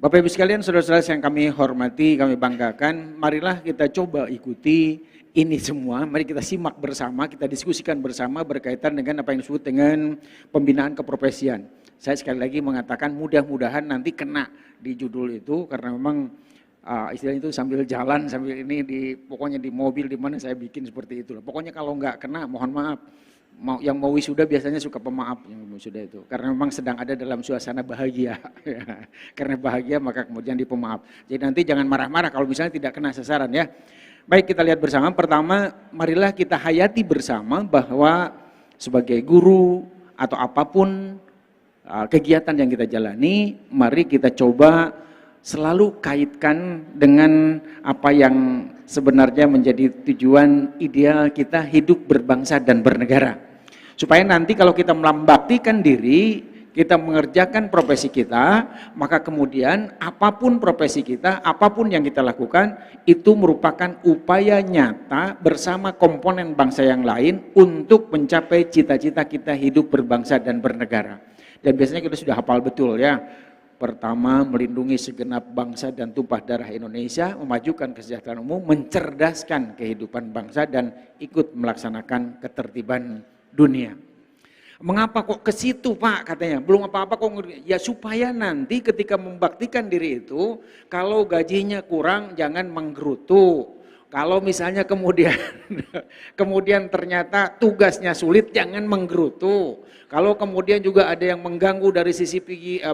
Bapak Ibu sekalian, saudara-saudara yang kami hormati, kami banggakan, marilah kita coba ikuti ini semua. Mari kita simak bersama, kita diskusikan bersama berkaitan dengan apa yang disebut dengan pembinaan keprofesian. Saya sekali lagi mengatakan mudah-mudahan nanti kena di judul itu, karena memang istilahnya itu sambil jalan, sambil ini pokoknya di mobil di mana saya bikin seperti itu. Pokoknya kalau nggak kena, mohon maaf. Yang mau wisuda biasanya suka pemaaf yang mau wisuda itu, karena memang sedang ada dalam suasana bahagia. Karena bahagia maka kemudian di pemaaf. Jadi nanti jangan marah-marah kalau misalnya tidak kena sasaran ya. Baik, kita lihat bersama. Pertama, marilah kita hayati bersama bahwa sebagai guru atau apapun kegiatan yang kita jalani, mari kita coba selalu kaitkan dengan apa yang sebenarnya menjadi tujuan ideal kita hidup berbangsa dan bernegara. Supaya nanti kalau kita melambaktikan diri, kita mengerjakan profesi kita, maka kemudian apapun profesi kita, apapun yang kita lakukan, itu merupakan upaya nyata bersama komponen bangsa yang lain untuk mencapai cita-cita kita hidup berbangsa dan bernegara. Dan biasanya kita sudah hafal betul ya. Pertama, melindungi segenap bangsa dan tumpah darah Indonesia, memajukan kesejahteraan umum, mencerdaskan kehidupan bangsa, dan ikut melaksanakan ketertiban dunia. Mengapa kok ke situ Pak katanya? Belum apa-apa kok. Ya supaya nanti ketika membaktikan diri itu, kalau gajinya kurang jangan menggerutu. Kalau misalnya kemudian ternyata tugasnya sulit, jangan menggerutu. Kalau kemudian juga ada yang mengganggu dari sisi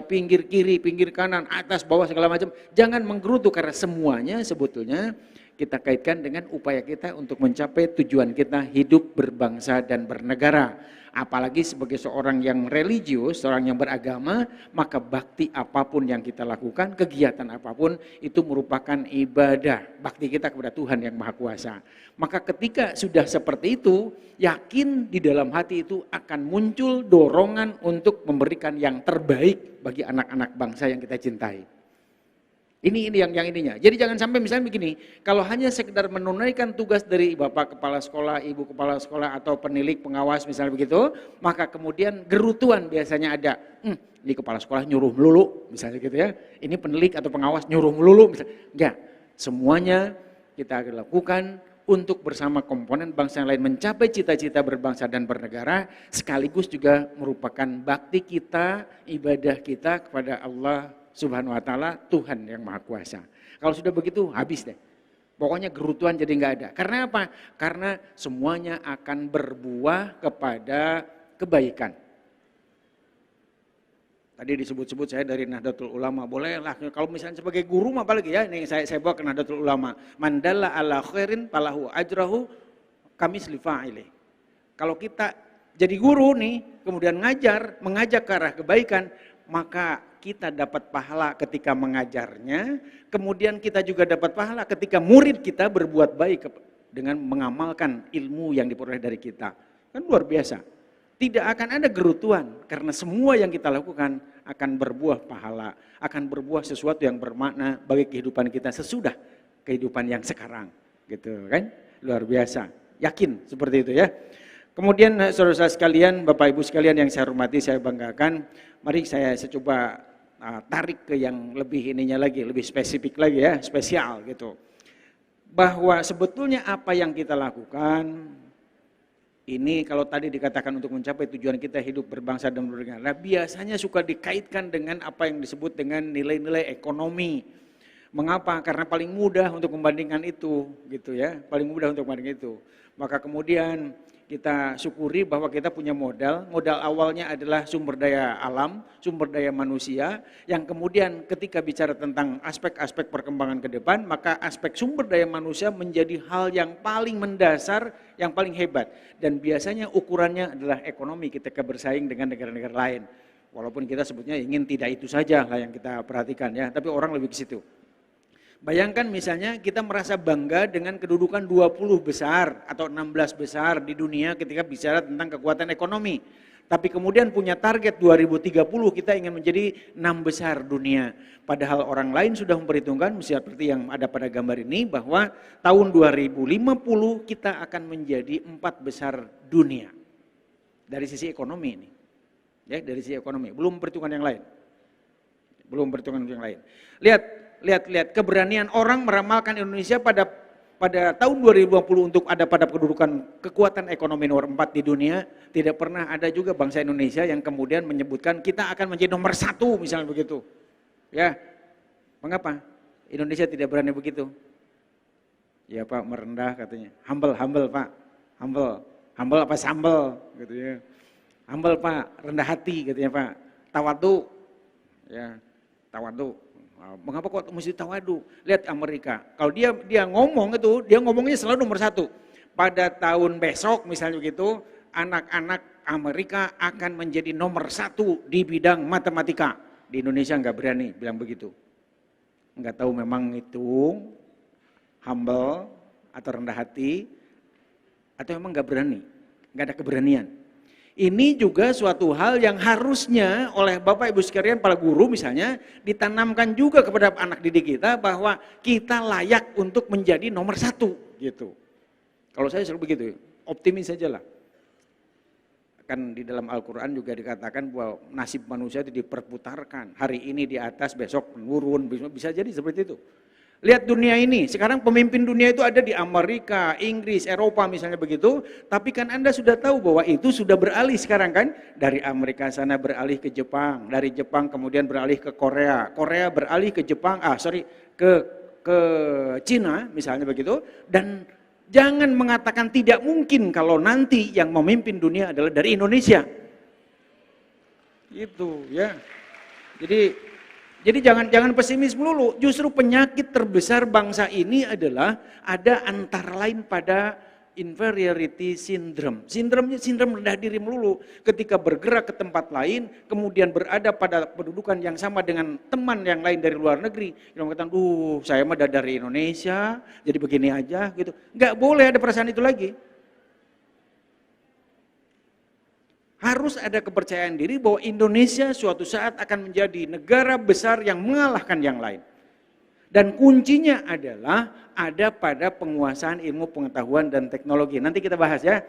pinggir kiri, pinggir kanan, atas, bawah segala macam, jangan menggerutu, karena semuanya sebetulnya kita kaitkan dengan upaya kita untuk mencapai tujuan kita hidup berbangsa dan bernegara. Apalagi sebagai seorang yang religius, seorang yang beragama, maka bakti apapun yang kita lakukan, kegiatan apapun itu merupakan ibadah, bakti kita kepada Tuhan yang Maha Kuasa. Maka ketika sudah seperti itu, yakin di dalam hati itu akan muncul dorongan untuk memberikan yang terbaik bagi anak-anak bangsa yang kita cintai. Ini yang ininya. Jadi jangan sampai misalnya begini, kalau hanya sekedar menunaikan tugas dari Bapak Kepala Sekolah, Ibu Kepala Sekolah atau penilik pengawas misalnya begitu, maka kemudian gerutuan biasanya ada. Ini Kepala Sekolah nyuruh melulu misalnya gitu ya. Ini penilik atau pengawas nyuruh melulu misalnya. Enggak, semuanya kita lakukan untuk bersama komponen bangsa yang lain mencapai cita-cita berbangsa dan bernegara, sekaligus juga merupakan bakti kita, ibadah kita kepada Allah Subhanahu wa ta'ala, Tuhan yang Maha Kuasa. Kalau sudah begitu habis deh. Pokoknya gerutuan jadi enggak ada. Karena apa? Karena semuanya akan berbuah kepada kebaikan. Tadi disebut-sebut saya dari Nahdlatul Ulama. Bolehlah kalau misalnya sebagai guru apalagi ya, ini saya bawa ke Nahdlatul Ulama. Mandalla ala khairin falahu ajrahu kamisli fa'ili. Kalau kita jadi guru nih, kemudian mengajak ke arah kebaikan, maka kita dapat pahala ketika mengajarnya, kemudian kita juga dapat pahala ketika murid kita berbuat baik dengan mengamalkan ilmu yang diperoleh dari kita. Kan luar biasa. Tidak akan ada gerutuan, karena semua yang kita lakukan akan berbuah pahala, akan berbuah sesuatu yang bermakna bagi kehidupan kita sesudah kehidupan yang sekarang. Gitu kan? Luar biasa. Yakin seperti itu ya. Kemudian saudara-saudara sekalian, Bapak Ibu sekalian yang saya hormati, saya banggakan, mari saya coba tarik ke yang lebih ininya lagi, lebih spesifik lagi ya, spesial gitu. Bahwa sebetulnya apa yang kita lakukan, ini kalau tadi dikatakan untuk mencapai tujuan kita hidup berbangsa dan bernegara, biasanya suka dikaitkan dengan apa yang disebut dengan nilai-nilai ekonomi. Mengapa? Karena paling mudah untuk membandingkan itu, gitu ya, paling mudah untuk membandingkan itu. Maka kemudian kita syukuri bahwa kita punya modal awalnya adalah sumber daya alam, sumber daya manusia, yang kemudian ketika bicara tentang aspek-aspek perkembangan ke depan, maka aspek sumber daya manusia menjadi hal yang paling mendasar, yang paling hebat. Dan biasanya ukurannya adalah ekonomi ketika bersaing dengan negara-negara lain. Walaupun kita sebutnya ingin tidak itu saja lah yang kita perhatikan ya, tapi orang lebih ke situ. Bayangkan misalnya kita merasa bangga dengan kedudukan 20 besar atau 16 besar di dunia ketika bicara tentang kekuatan ekonomi. Tapi kemudian punya target 2030 kita ingin menjadi 6 besar dunia. Padahal orang lain sudah memperhitungkan seperti yang ada pada gambar ini bahwa tahun 2050 kita akan menjadi 4 besar dunia. Dari sisi ekonomi ini. Ya, dari sisi ekonomi, belum perhitungan yang lain. belum berhitungan yang lain. Lihat keberanian orang meramalkan Indonesia pada tahun 2020 untuk ada pada kedudukan kekuatan ekonomi nomor 4 di dunia. Tidak pernah ada juga bangsa Indonesia yang kemudian menyebutkan kita akan menjadi nomor 1 misalnya begitu. Ya, mengapa Indonesia tidak berani begitu? Ya Pak, merendah katanya. Humble Pak, humble apa sambel gitu ya. Humble Pak, rendah hati katanya Pak. Tawadu, ya tawadu. Mengapa kok mesti tawadu? Lihat Amerika, kalau dia ngomong itu, dia ngomongnya selalu nomor 1. Pada tahun besok misalnya begitu, anak-anak Amerika akan menjadi nomor 1 di bidang matematika. Di Indonesia nggak berani bilang begitu. Nggak tahu memang itu humble atau rendah hati, atau memang nggak berani, nggak ada keberanian. Ini juga suatu hal yang harusnya oleh Bapak Ibu sekalian, para guru misalnya, ditanamkan juga kepada anak didik kita bahwa kita layak untuk menjadi nomor 1 gitu. Kalau saya selalu begitu, optimis saja lah. Kan di dalam Al-Quran juga dikatakan bahwa nasib manusia itu diperputarkan. Hari ini di atas, besok menurun, bisa jadi seperti itu. Lihat dunia ini, sekarang pemimpin dunia itu ada di Amerika, Inggris, Eropa misalnya begitu. Tapi kan Anda sudah tahu bahwa itu sudah beralih sekarang kan. Dari Amerika sana beralih ke Jepang, dari Jepang kemudian beralih ke Korea. Korea beralih ke Jepang, ke Cina misalnya begitu. Dan jangan mengatakan tidak mungkin kalau nanti yang memimpin dunia adalah dari Indonesia. Itu ya. Jadi jangan pesimis melulu. Justru penyakit terbesar bangsa ini adalah ada antara lain pada inferiority syndrome. Sindrom rendah diri melulu. Ketika bergerak ke tempat lain, kemudian berada pada kedudukan yang sama dengan teman yang lain dari luar negeri. Yang mengatakan, saya mah dari Indonesia, jadi begini aja gitu. Nggak boleh ada perasaan itu lagi. Harus ada kepercayaan diri bahwa Indonesia suatu saat akan menjadi negara besar yang mengalahkan yang lain. Dan kuncinya adalah ada pada penguasaan ilmu pengetahuan dan teknologi. Nanti kita bahas ya.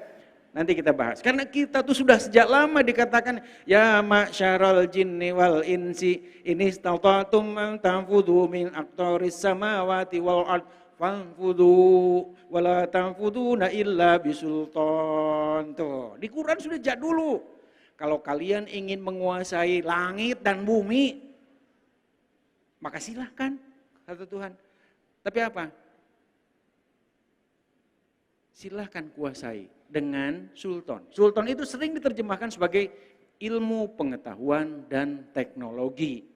Nanti kita bahas. Karena kita tuh sudah sejak lama dikatakan, ya ma'syaral jinni wal insi ini istata'tum an tanfudhu min aqtaris samawati wal ard fanfudhu wala tanfuduna illa bisultan. Tuh, di Quran sudah sejak dulu. Kalau kalian ingin menguasai langit dan bumi, maka silahkan, kata Tuhan. Tapi apa? Silahkan kuasai dengan sultan. Sultan itu sering diterjemahkan sebagai ilmu pengetahuan dan teknologi.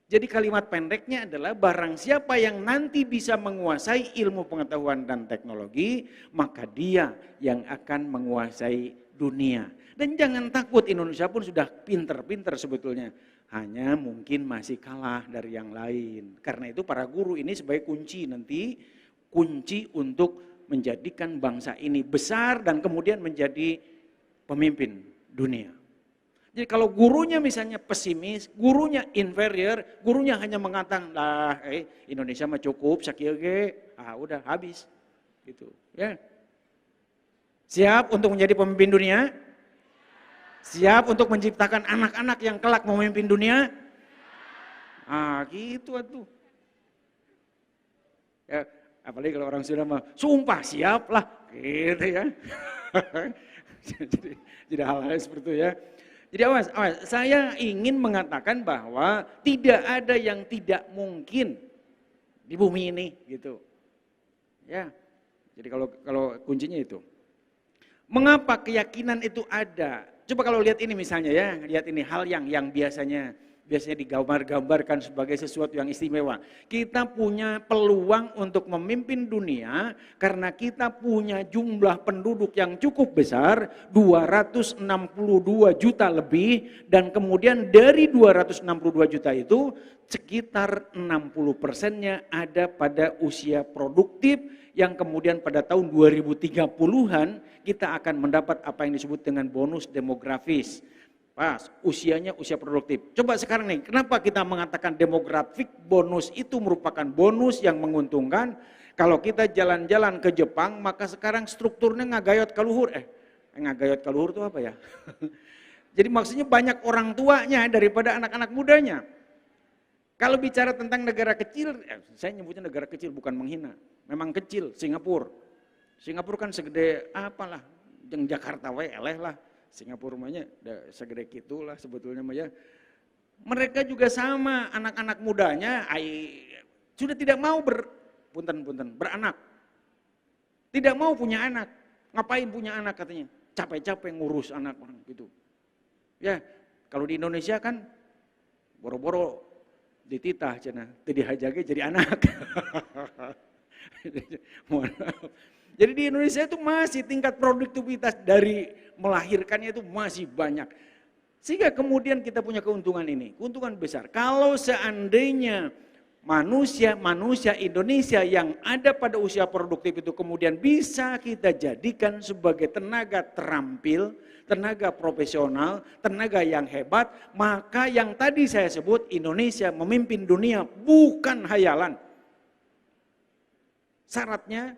Jadi kalimat pendeknya adalah barang siapa yang nanti bisa menguasai ilmu pengetahuan dan teknologi, maka dia yang akan menguasai dunia. Dan jangan takut, Indonesia pun sudah pinter-pinter sebetulnya. Hanya mungkin masih kalah dari yang lain. Karena itu para guru ini sebagai kunci nanti, kunci untuk menjadikan bangsa ini besar dan kemudian menjadi pemimpin dunia. Jadi kalau gurunya misalnya pesimis, gurunya inferior, gurunya hanya mengatakan, Indonesia mah cukup, sakieu ge, udah habis. Gitu, ya. Siap untuk menjadi pemimpin dunia? Siap untuk menciptakan anak-anak yang kelak memimpin dunia? Gitu atuh. Ya, apalagi kalau orang sudah mah, sumpah siap lah, gitu ya. jadi hal-hal seperti itu ya. Jadi awas, saya ingin mengatakan bahwa tidak ada yang tidak mungkin di bumi ini, gitu. Ya, jadi kalau kuncinya itu. Mengapa keyakinan itu ada? Coba kalau lihat ini misalnya ya, lihat ini hal yang biasanya digambar-gambarkan sebagai sesuatu yang istimewa. Kita punya peluang untuk memimpin dunia karena kita punya jumlah penduduk yang cukup besar, 262 juta lebih, dan kemudian dari 262 juta itu sekitar 60%-nya ada pada usia produktif, yang kemudian pada tahun 2030-an kita akan mendapat apa yang disebut dengan bonus demografis. Pas, usianya usia produktif. Coba sekarang nih, kenapa kita mengatakan demografik bonus itu merupakan bonus yang menguntungkan? Kalau kita jalan-jalan ke Jepang, maka sekarang strukturnya ngagayot kaluhur. Ngagayot kaluhur itu apa ya? Jadi maksudnya banyak orang tuanya daripada anak-anak mudanya. Kalau bicara tentang negara kecil, saya nyebutnya negara kecil bukan menghina. Memang kecil, Singapura. Singapura kan segede apalah, yang Jakarta eleh lah. Singapura namanya segede gitulah sebetulnya ya. Mereka juga sama, anak-anak mudanya sudah tidak mau beranak. Tidak mau punya anak. Ngapain punya anak katanya? Capek-capek ngurus anak orang gitu. Ya, kalau di Indonesia kan boro-boro dititah cenah, teu dihajage jadi anak. Jadi di Indonesia itu masih tingkat produktivitas dari melahirkannya itu masih banyak. Sehingga kemudian kita punya keuntungan ini, keuntungan besar. Kalau seandainya manusia Indonesia yang ada pada usia produktif itu kemudian bisa kita jadikan sebagai tenaga terampil, tenaga profesional, tenaga yang hebat, maka yang tadi saya sebut Indonesia memimpin dunia bukan hayalan. Syaratnya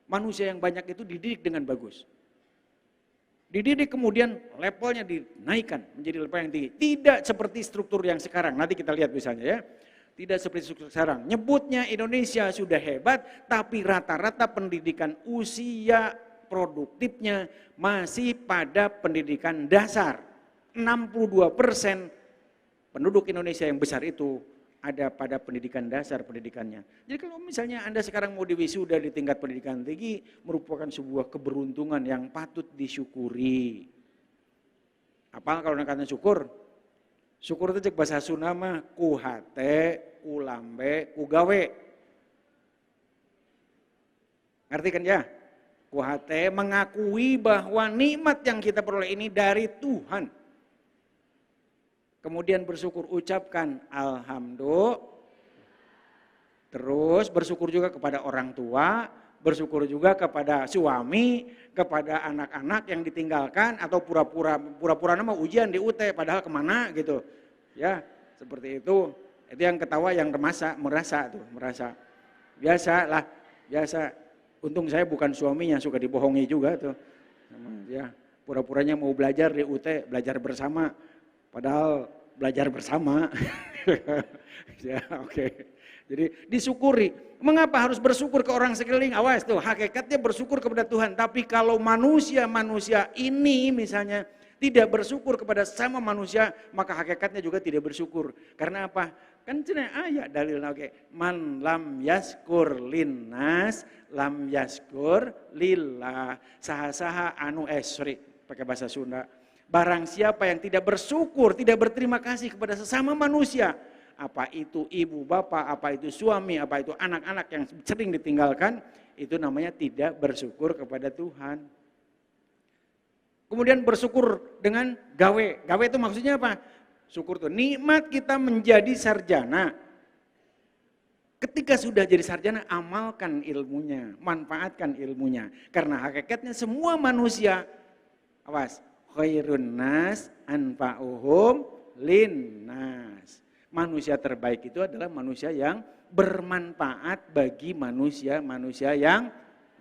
manusia yang banyak itu dididik dengan bagus. Dididik kemudian levelnya dinaikkan menjadi level yang tinggi. Tidak seperti struktur yang sekarang, nanti kita lihat misalnya ya. Tidak seperti struktur sekarang, nyebutnya Indonesia sudah hebat tapi rata-rata pendidikan usia produktifnya masih pada pendidikan dasar. 62% penduduk Indonesia yang besar itu ada pada pendidikan dasar pendidikannya. Jadi kalau misalnya Anda sekarang mau diwisuda di tingkat pendidikan tinggi, merupakan sebuah keberuntungan yang patut disyukuri. Apa kalau kata syukur? Syukur itu cek bahasa Sunda mah ku hate, ku lambe, ku gawe. Ngerti kan ya? Kuhate mengakui bahwa nikmat yang kita peroleh ini dari Tuhan. Kemudian bersyukur, ucapkan alhamdulillah. Terus bersyukur juga kepada orang tua, bersyukur juga kepada suami, kepada anak-anak yang ditinggalkan atau pura-pura nama ujian di UT padahal kemana gitu. Ya, seperti itu. Itu yang ketawa yang merasa. Biasa lah, biasa. Untung saya bukan suaminya, suka dibohongi juga tuh. Ya, pura-puranya mau belajar di UT, belajar bersama, padahal belajar bersama. Ya, oke. Jadi disyukuri. Mengapa harus bersyukur ke orang sekeliling? Awas tuh, hakikatnya bersyukur kepada Tuhan. Tapi kalau manusia ini misalnya tidak bersyukur kepada sama manusia, maka hakikatnya juga tidak bersyukur. Karena apa? Kan cina ayat dalil oke. Man lam yaskur linnas lam yaskur lillah. Saha-saha anu esri pakai bahasa Sunda. Barang siapa yang tidak bersyukur, tidak berterima kasih kepada sesama manusia, apa itu ibu bapak, apa itu suami, apa itu anak-anak yang sering ditinggalkan, itu namanya tidak bersyukur kepada Tuhan. Kemudian bersyukur dengan gawe. Gawe itu maksudnya apa? Syukur itu nikmat kita menjadi sarjana. Ketika sudah jadi sarjana, amalkan ilmunya, manfaatkan ilmunya. Karena hakikatnya semua manusia, awas, khairun nas anfa'uhum linnas. Manusia terbaik itu adalah manusia yang bermanfaat bagi manusia yang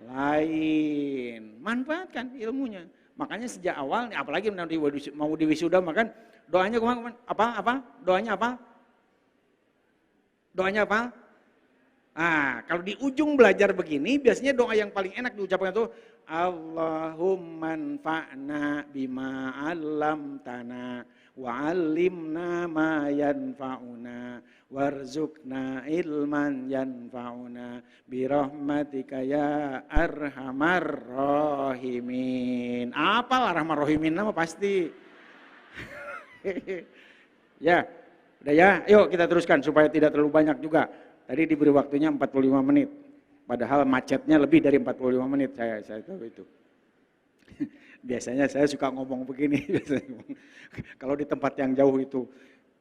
lain. Manfaatkan ilmunya. Makanya sejak awal, apalagi mau diwisuda, makan doanya kemana? Apa? Doanya apa? Doanya apa? Nah, kalau di ujung belajar begini, biasanya doa yang paling enak diucapkan itu Allahumma anfa'na bima 'allamtana wa 'allimna ma yanfa'una warzuqna ilman yanfa'una birahmatika ya arhamar rahimin. Apalah arhamar rahimin nama pasti. Ya, udah ya. Yuk kita teruskan supaya tidak terlalu banyak juga. Tadi diberi waktunya 45 menit. Padahal macetnya lebih dari 45 menit saya tahu itu. Biasanya saya suka ngomong begini. Kalau di tempat yang jauh itu,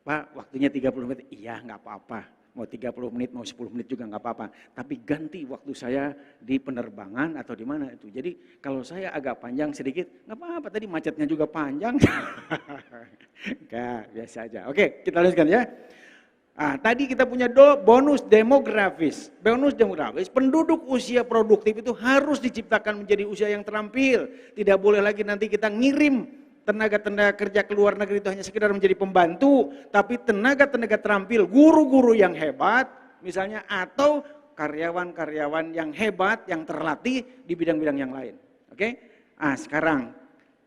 Pak waktunya 30 menit, iya nggak apa-apa. Mau 30 menit, mau 10 menit juga nggak apa-apa. Tapi ganti waktu saya di penerbangan atau di mana itu. Jadi kalau saya agak panjang sedikit, nggak apa-apa. Tadi macetnya juga panjang. Enggak, biasa aja. Oke, kita lanjutkan ya. Nah, tadi kita punya bonus demografis. Bonus demografis, penduduk usia produktif itu harus diciptakan menjadi usia yang terampil. Tidak boleh lagi nanti kita ngirim tenaga-tenaga kerja ke luar negeri itu hanya sekedar menjadi pembantu, tapi tenaga-tenaga terampil, guru-guru yang hebat misalnya, atau karyawan-karyawan yang hebat, yang terlatih di bidang-bidang yang lain. Oke? Ah, sekarang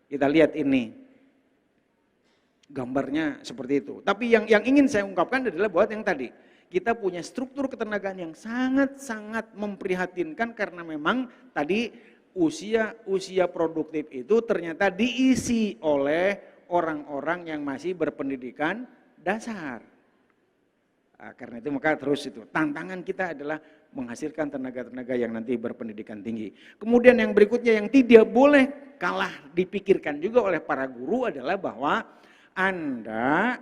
kita lihat ini. Gambarnya seperti itu. Tapi yang ingin saya ungkapkan adalah buat yang tadi. Kita punya struktur ketenagaan yang sangat-sangat memprihatinkan karena memang tadi usia produktif itu ternyata diisi oleh orang-orang yang masih berpendidikan dasar. Nah, karena itu maka terus itu tantangan kita adalah menghasilkan tenaga-tenaga yang nanti berpendidikan tinggi. Kemudian yang berikutnya yang tidak boleh kalah dipikirkan juga oleh para guru adalah bahwa Anda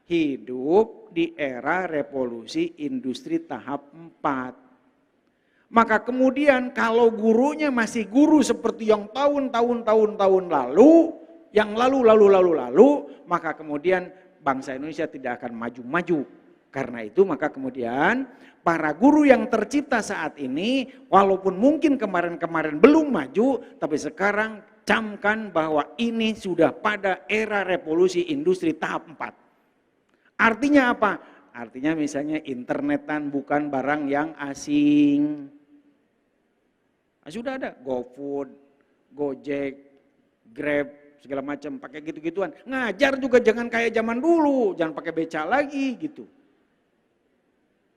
hidup di era revolusi industri tahap 4. Maka kemudian kalau gurunya masih guru seperti yang tahun lalu, yang lalu, maka kemudian bangsa Indonesia tidak akan maju-maju. Karena itu maka kemudian para guru yang tercipta saat ini, walaupun mungkin kemarin-kemarin belum maju, tapi sekarang camkan bahwa ini sudah pada era revolusi industri tahap 4. Artinya apa? Artinya misalnya internetan bukan barang yang asing. Sudah ada GoFood, Gojek, Grab, segala macam pakai gitu-gituan. Ngajar juga jangan kayak zaman dulu, jangan pakai beca lagi gitu.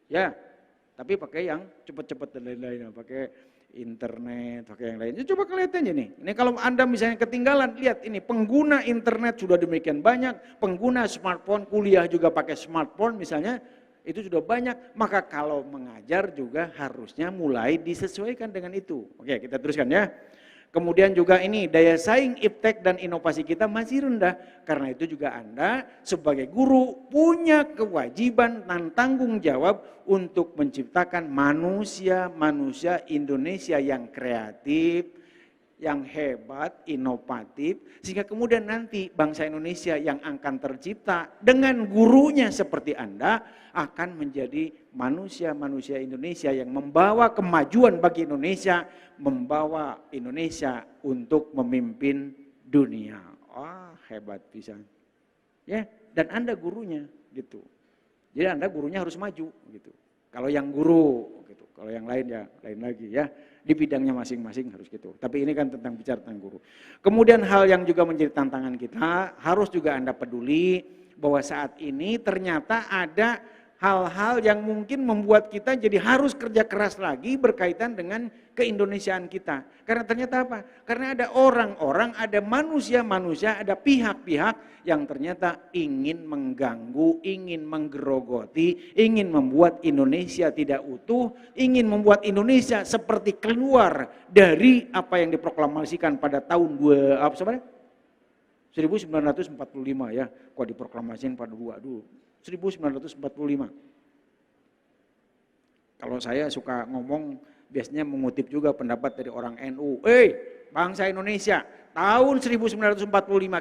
Ya, tapi pakai yang cepet-cepet dan lain-lain, pakai internet, pakai yang lain. Coba kalian lihat aja nih. Ini kalau Anda misalnya ketinggalan, lihat ini pengguna internet sudah demikian banyak, pengguna smartphone, kuliah juga pakai smartphone misalnya, itu sudah banyak, maka kalau mengajar juga harusnya mulai disesuaikan dengan itu. Oke, kita teruskan ya. Kemudian juga ini daya saing iptek dan inovasi kita masih rendah. Karena itu juga Anda sebagai guru punya kewajiban dan tanggung jawab untuk menciptakan manusia Indonesia yang kreatif, yang hebat, inovatif, sehingga kemudian nanti bangsa Indonesia yang akan tercipta dengan gurunya seperti Anda akan menjadi manusia Indonesia yang membawa kemajuan bagi Indonesia, membawa Indonesia untuk memimpin dunia. Wah, hebat pisan. Ya, dan Anda gurunya gitu. Jadi Anda gurunya harus maju gitu. Kalau yang guru gitu, kalau yang lain ya lain lagi ya. Di bidangnya masing-masing harus gitu. Tapi ini kan tentang bicara tentang guru. Kemudian hal yang juga menjadi tantangan kita, harus juga Anda peduli bahwa saat ini ternyata ada hal-hal yang mungkin membuat kita jadi harus kerja keras lagi berkaitan dengan keindonesiaan kita. Karena ternyata apa? Karena ada orang-orang, ada manusia-manusia, ada pihak-pihak yang ternyata ingin mengganggu, ingin menggerogoti, ingin membuat Indonesia tidak utuh, ingin membuat Indonesia seperti keluar dari apa yang diproklamasikan pada tahun 1945 ya. Kok diproklamasikan pada 1945. Kalau saya suka ngomong biasanya mengutip juga pendapat dari orang NU. Bangsa Indonesia, tahun 1945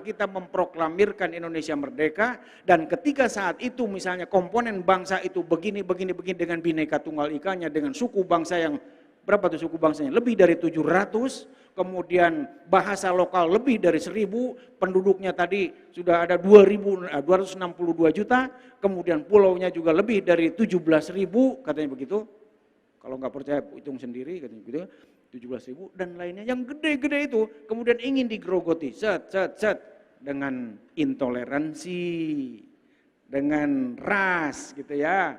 kita memproklamirkan Indonesia merdeka, dan ketika saat itu misalnya komponen bangsa itu begini dengan Bhinneka Tunggal Ika-nya, dengan suku bangsa yang berapa tuh suku bangsanya? Lebih dari 700, kemudian bahasa lokal lebih dari 1000, penduduknya tadi sudah ada 262 juta, kemudian pulaunya juga lebih dari 17.000, katanya begitu. Kalau nggak percaya hitung sendiri, katanya begitu, 17.000 dan lainnya yang gede-gede itu, kemudian ingin digerogoti, set, dengan intoleransi, dengan ras gitu ya,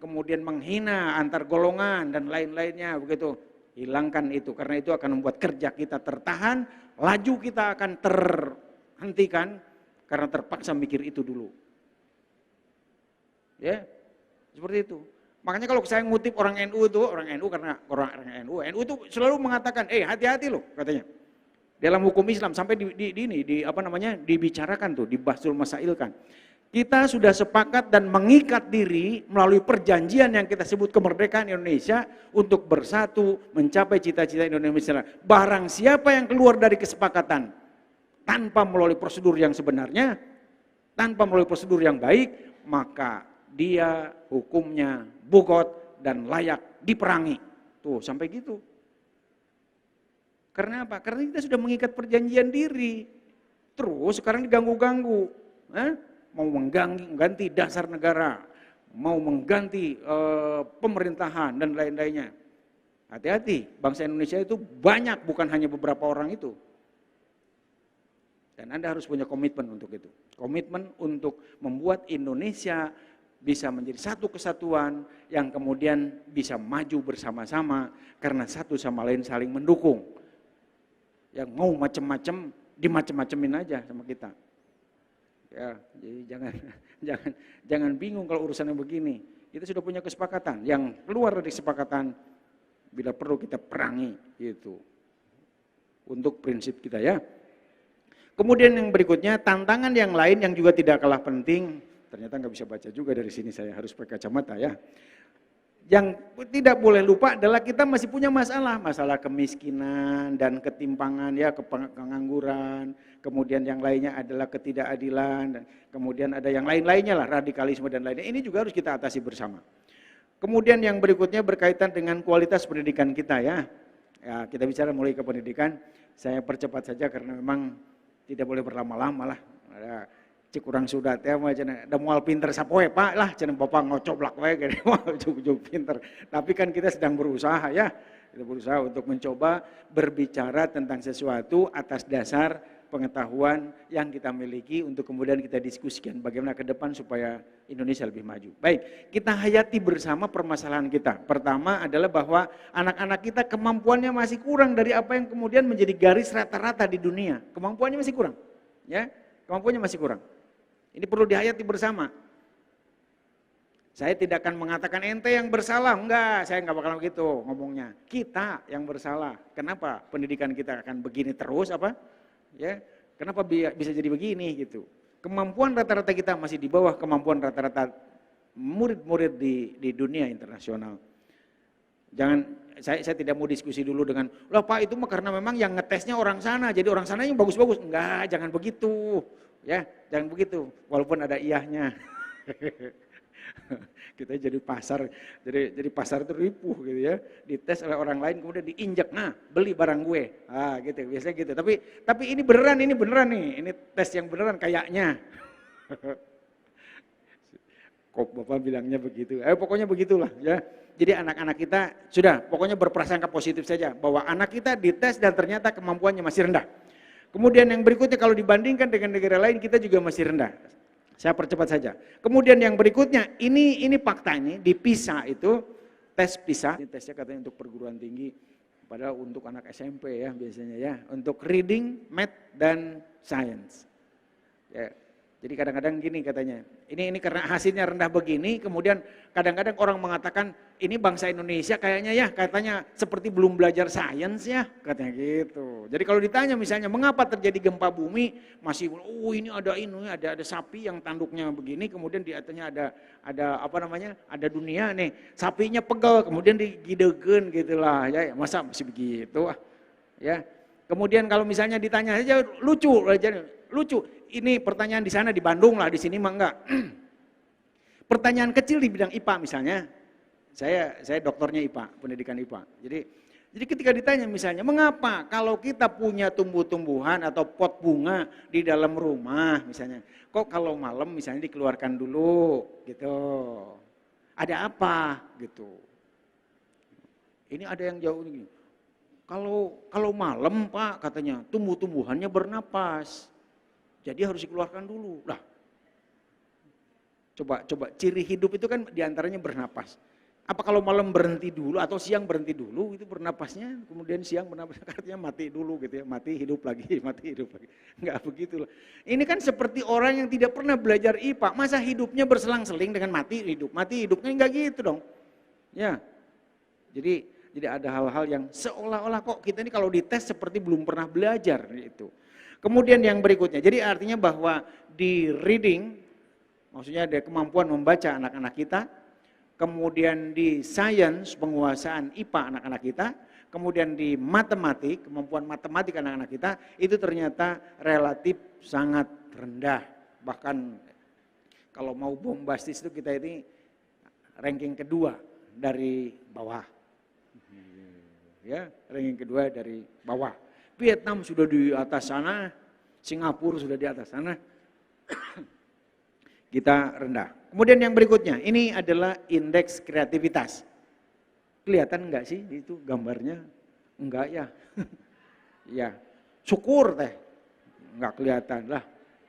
kemudian menghina antar golongan dan lain-lainnya begitu. Hilangkan itu, karena itu akan membuat kerja kita tertahan, laju kita akan terhentikan karena terpaksa mikir itu dulu. Ya, seperti itu. Makanya kalau saya ngutip orang NU itu, orang NU itu selalu mengatakan, hati-hati loh katanya. Dalam hukum Islam sampai dibicarakan tuh, dibasul masailkan. Kita sudah sepakat dan mengikat diri melalui perjanjian yang kita sebut kemerdekaan Indonesia untuk bersatu mencapai cita-cita Indonesia. Barang siapa yang keluar dari kesepakatan tanpa melalui prosedur yang sebenarnya, tanpa melalui prosedur yang baik, maka dia hukumnya bugot dan layak diperangi. Tuh sampai gitu. Karena apa? Karena kita sudah mengikat perjanjian diri. Terus sekarang diganggu-ganggu, mau mengganti dasar negara, mau mengganti pemerintahan dan lain-lainnya. Hati-hati, bangsa Indonesia itu banyak, bukan hanya beberapa orang itu. Dan Anda harus punya komitmen untuk itu. Komitmen untuk membuat Indonesia bisa menjadi satu kesatuan yang kemudian bisa maju bersama-sama karena satu sama lain saling mendukung. Yang mau macam-macam dimacem-macemin aja sama kita. Ya, jadi jangan bingung kalau urusannya begini. Kita sudah punya kesepakatan. Yang keluar dari kesepakatan bila perlu kita perangi itu. Untuk prinsip kita ya. Kemudian yang berikutnya, tantangan yang lain yang juga tidak kalah penting, ternyata nggak bisa baca juga dari sini, saya harus pakai kacamata ya. Yang tidak boleh lupa adalah kita masih punya masalah kemiskinan dan ketimpangan ya, pengangguran, kemudian yang lainnya adalah ketidakadilan, kemudian ada yang lain-lainnya lah, radikalisme dan lainnya. Ini juga harus kita atasi bersama. Kemudian yang berikutnya berkaitan dengan kualitas pendidikan kita ya. Ya, kita bicara mulai ke pendidikan, saya percepat saja karena memang tidak boleh berlama-lama lah. Ada cikurang sudah teh mah cenah da moal pinter sapoe Pak lah cenah Bapak ngocoblak wae gede moal ujug-ujug pinter. Tapi kan kita sedang berusaha ya. Kita berusaha untuk mencoba berbicara tentang sesuatu atas dasar pengetahuan yang kita miliki untuk kemudian kita diskusikan bagaimana ke depan supaya Indonesia lebih maju. Baik, kita hayati bersama permasalahan kita. Pertama adalah bahwa anak-anak kita kemampuannya masih kurang dari apa yang kemudian menjadi garis rata-rata di dunia. Kemampuannya masih kurang. Ya, kemampuannya masih kurang. Ini perlu dihayati bersama. Saya tidak akan mengatakan ente yang bersalah, enggak, saya enggak bakal begitu ngomongnya. Kita yang bersalah. Kenapa pendidikan kita akan begini terus apa? Ya, kenapa bisa jadi begini gitu? Kemampuan rata-rata kita masih di bawah kemampuan rata-rata murid-murid di dunia internasional. Jangan, saya tidak mau diskusi dulu dengan, loh Pak itu mah karena memang yang ngetesnya orang sana, jadi orang sana yang bagus-bagus. Enggak, jangan begitu, ya, jangan begitu. Walaupun ada iyahnya. Kita jadi pasar itu ripuh gitu ya, dites oleh orang lain kemudian diinjak, nah beli barang gue, gitu biasanya gitu. Tapi ini beneran nih, ini tes yang beneran kayaknya. Kok Bapak bilangnya begitu? Pokoknya begitulah ya. Jadi anak-anak kita sudah pokoknya berprasangka positif saja bahwa anak kita dites dan ternyata kemampuannya masih rendah. Kemudian yang berikutnya kalau dibandingkan dengan negara lain kita juga masih rendah. Saya percepat saja. Kemudian yang berikutnya, ini fakta ini di PISA itu, tes PISA, ini tesnya katanya untuk perguruan tinggi, padahal untuk anak SMP ya biasanya ya, untuk reading, math, dan science. Ya, jadi kadang-kadang gini katanya, ini karena hasilnya rendah begini, kemudian kadang-kadang orang mengatakan, ini bangsa Indonesia kayaknya ya, katanya seperti belum belajar sains ya, katanya gitu. Jadi kalau ditanya misalnya, mengapa terjadi gempa bumi, masih, ini ada sapi yang tanduknya begini, kemudian di atasnya ada dunia nih, sapinya pegel, kemudian digidegen gitulah, ya masa masih begitu, ya. Kemudian kalau misalnya ditanya saja lucu, ini pertanyaan di sana di Bandung lah, di sini mah enggak. Pertanyaan kecil di bidang IPA misalnya, saya doktornya IPA, pendidikan IPA. Jadi ketika ditanya misalnya, mengapa kalau kita punya tumbuh-tumbuhan atau pot bunga di dalam rumah misalnya, kok kalau malam misalnya dikeluarkan dulu gitu. Ada apa gitu. Ini ada yang jauh ini. Kalau malam Pak katanya tumbuh-tumbuhannya bernapas. Jadi harus dikeluarkan dulu. Lah. Coba ciri hidup itu kan diantaranya bernapas. Apa kalau malam berhenti dulu atau siang berhenti dulu itu bernapasnya, kemudian siang bernapas artinya mati dulu gitu ya, mati hidup lagi. Enggak begitu loh. Ini kan seperti orang yang tidak pernah belajar IPA, masa hidupnya berselang-seling dengan mati hidupnya enggak gitu dong. Ya. Jadi ada hal-hal yang seolah-olah kok kita ini kalau dites seperti belum pernah belajar itu. Kemudian yang berikutnya, jadi artinya bahwa di reading, maksudnya ada kemampuan membaca anak-anak kita, kemudian di science, penguasaan IPA anak-anak kita, kemudian di matematik, kemampuan matematik anak-anak kita, itu ternyata relatif sangat rendah. Bahkan kalau mau bombastis itu kita ini ranking kedua dari bawah. Ya, ranking kedua dari bawah. Vietnam sudah di atas sana, Singapura sudah di atas sana. Kita rendah. Kemudian yang berikutnya, ini adalah indeks kreativitas. Kelihatan enggak sih itu gambarnya? Enggak ya. Ya, syukur teh. Enggak kelihatan lah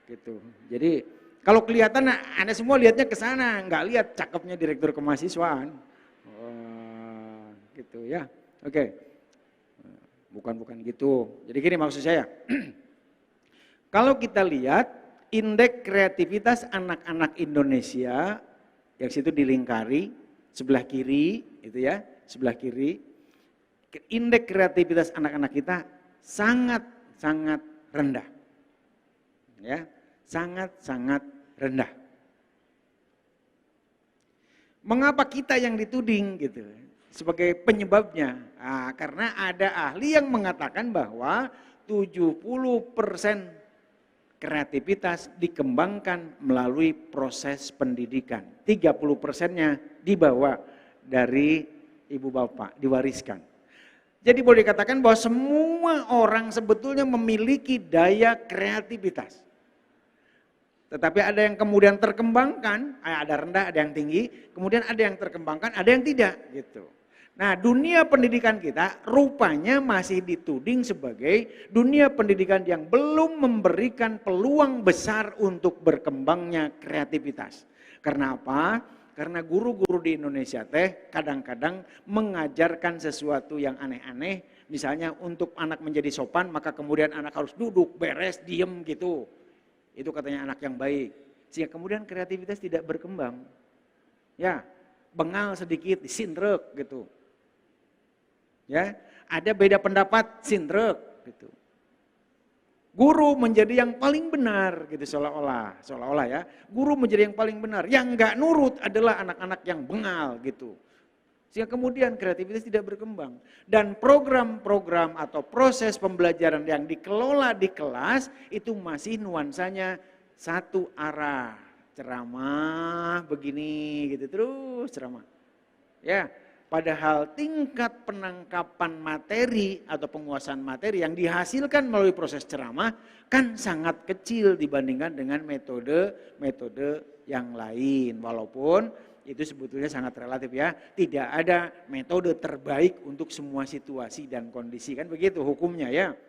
gitu. Jadi kalau kelihatan Anda semua lihatnya ke sana, enggak lihat cakepnya direktur kemahasiswaan. Gitu ya. Oke. Bukan gitu. Jadi gini maksud saya. Kalau kita lihat indeks kreativitas anak-anak Indonesia yang situ dilingkari sebelah kiri itu ya, sebelah kiri. Indeks kreativitas anak-anak kita sangat rendah. Ya, sangat rendah. Mengapa kita yang dituding gitu sebagai penyebabnya? Nah, karena ada ahli yang mengatakan bahwa 70% kreativitas dikembangkan melalui proses pendidikan. 30%-nya dibawa dari ibu bapak, diwariskan. Jadi boleh dikatakan bahwa semua orang sebetulnya memiliki daya kreativitas. Tetapi ada yang kemudian terkembangkan, ada rendah, ada yang tinggi, kemudian ada yang terkembangkan, ada yang tidak gitu. Nah, dunia pendidikan kita rupanya masih dituding sebagai dunia pendidikan yang belum memberikan peluang besar untuk berkembangnya kreativitas. Karena apa? Karena guru-guru di Indonesia kadang-kadang mengajarkan sesuatu yang aneh-aneh. Misalnya untuk anak menjadi sopan, maka kemudian anak harus duduk, beres, diem gitu. Itu katanya anak yang baik. Sehingga kemudian kreativitas tidak berkembang. Ya, bengal sedikit, sindrek gitu. Ya, ada beda pendapat, sindrek gitu. Guru menjadi yang paling benar gitu seolah-olah ya. Guru menjadi yang paling benar. Yang enggak nurut adalah anak-anak yang bengal gitu. Sehingga kemudian kreativitas tidak berkembang. Dan program-program atau proses pembelajaran yang dikelola di kelas itu masih nuansanya satu arah. Ceramah begini gitu terus ceramah. Ya. Padahal tingkat penangkapan materi atau penguasaan materi yang dihasilkan melalui proses ceramah kan sangat kecil dibandingkan dengan metode yang lain. Walaupun itu sebetulnya sangat relatif ya. Tidak ada metode terbaik untuk semua situasi dan kondisi kan begitu hukumnya ya.